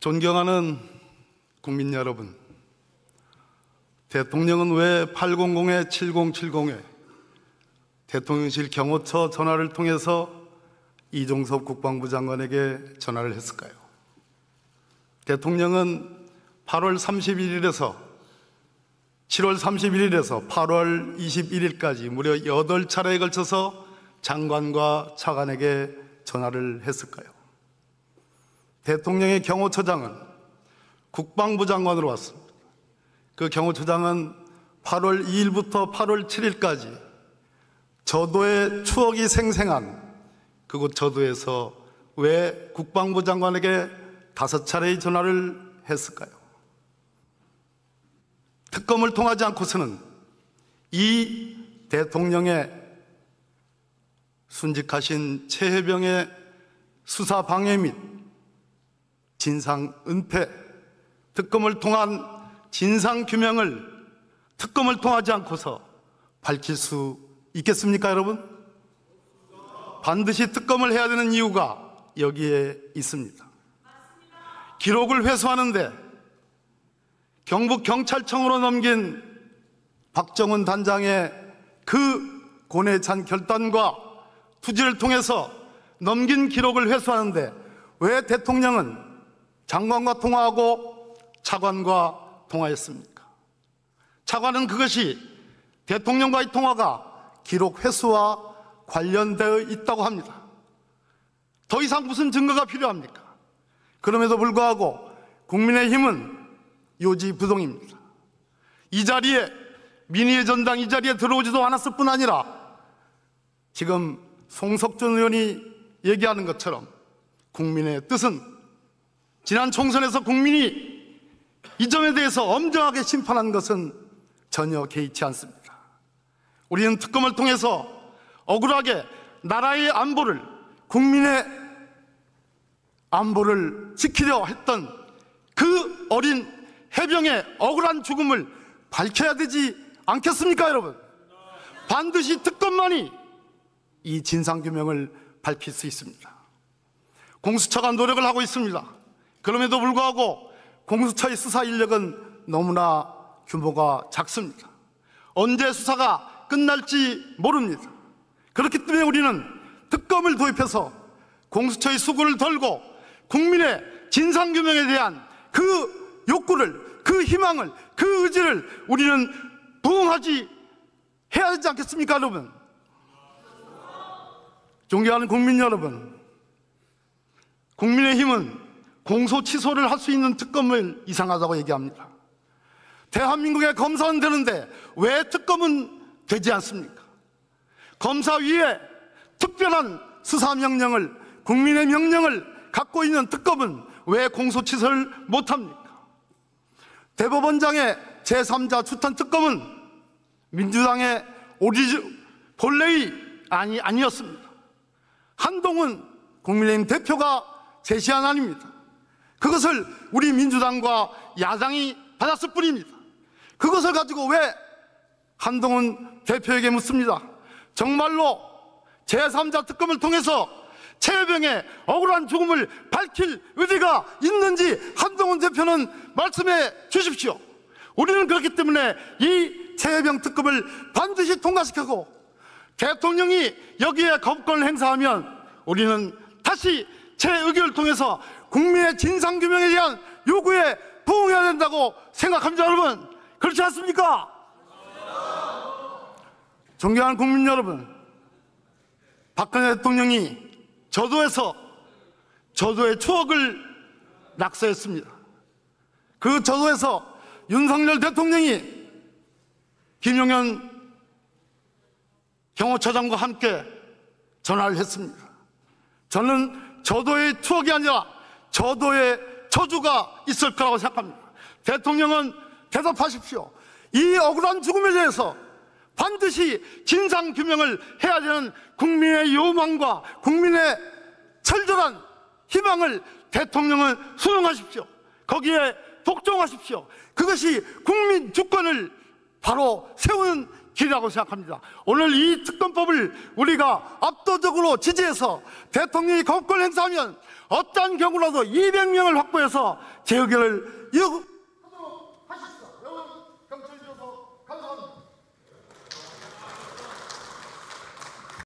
존경하는 국민 여러분, 대통령은 왜 800-7070에 대통령실 경호처 전화를 통해서 이종섭 국방부 장관에게 전화를 했을까요? 대통령은 8월 31일에서 7월 31일에서 8월 21일까지 무려 8차례에 걸쳐서 장관과 차관에게 전화를 했을까요? 대통령의 경호처장은 국방부 장관으로 왔습니다. 그 경호처장은 8월 2일부터 8월 7일까지 저도의 추억이 생생한 그곳 저도에서 왜 국방부 장관에게 5차례의 전화를 했을까요? 특검을 통하지 않고서는 이 대통령의 순직하신 최혜병의 수사 방해 및 진상 은폐, 특검을 통한 진상 규명을 특검을 통하지 않고서 밝힐 수 있겠습니까, 여러분? 반드시 특검을 해야 되는 이유가 여기에 있습니다. 기록을 회수하는데 경북경찰청으로 넘긴 박정훈 단장의 그 고뇌 찬 결단과 투지를 통해서 넘긴 기록을 회수하는데 왜 대통령은 장관과 통화하고 차관과 통화했습니까? 차관은 그것이 대통령과의 통화가 기록 회수와 관련되어 있다고 합니다. 더 이상 무슨 증거가 필요합니까? 그럼에도 불구하고 국민의힘은 요지부동입니다. 이 자리에 민의의 전당 이 자리에 들어오지도 않았을 뿐 아니라 지금 송석준 의원이 얘기하는 것처럼 국민의 뜻은 지난 총선에서 국민이 이 점에 대해서 엄정하게 심판한 것은 전혀 개의치 않습니다. 우리는 특검을 통해서 억울하게 나라의 안보를, 국민의 안보를 지키려 했던 그 어린 해병의 억울한 죽음을 밝혀야 되지 않겠습니까, 여러분? 반드시 특검만이 이 진상규명을 밝힐 수 있습니다. 공수처가 노력을 하고 있습니다. 그럼에도 불구하고 공수처의 수사 인력은 너무나 규모가 작습니다. 언제 수사가 끝날지 모릅니다. 그렇기 때문에 우리는 특검을 도입해서 공수처의 수고를 덜고 국민의 진상규명에 대한 그 욕구를, 그 희망을, 그 의지를 우리는 부응하지 해야 되지 않겠습니까, 여러분? 존경하는 국민 여러분, 국민의힘은 공소 취소를 할 수 있는 특검을 이상하다고 얘기합니다. 대한민국의 검사는 되는데 왜 특검은 되지 않습니까? 검사위에 특별한 수사명령을, 국민의 명령을 갖고 있는 특검은 왜 공소 취소를 못합니까? 대법원장의 제3자 추천 특검은 민주당의 본래의 아니었습니다. 한동훈 국민의힘 대표가 제시한 안입니다. 그것을 우리 민주당과 야당이 받았을 뿐입니다. 그것을 가지고 왜 한동훈 대표에게 묻습니다. 정말로 제3자 특검을 통해서 최혜병의 억울한 죽음을 밝힐 의지가 있는지 한동훈 대표는 말씀해 주십시오. 우리는 그렇기 때문에 이 최혜병 특검을 반드시 통과시키고 대통령이 여기에 거부권을 행사하면 우리는 다시 재의결을 통해서 국민의 진상규명에 대한 요구에 부응해야 된다고 생각합니다, 여러분. 그렇지 않습니까? 존경하는 국민 여러분, 박근혜 대통령이 저도에서 저도의 추억을 낙서했습니다. 그 저도에서 윤석열 대통령이 김용현 경호처장과 함께 전화를 했습니다. 저는 저도의 추억이 아니라 저도의 저주가 있을 거라고 생각합니다. 대통령은 대답하십시오. 이 억울한 죽음에 대해서 반드시 진상규명을 해야 되는 국민의 요망과 국민의 철저한 희망을 대통령은 수용하십시오. 거기에 복종하십시오. 그것이 국민 주권을 바로 세우는 길이라고 생각합니다. 오늘 이 특검법을 우리가 압도적으로 지지해서 대통령이 거부권을 행사하면 어떠한 경우라도 200명을 확보해서 제 의견을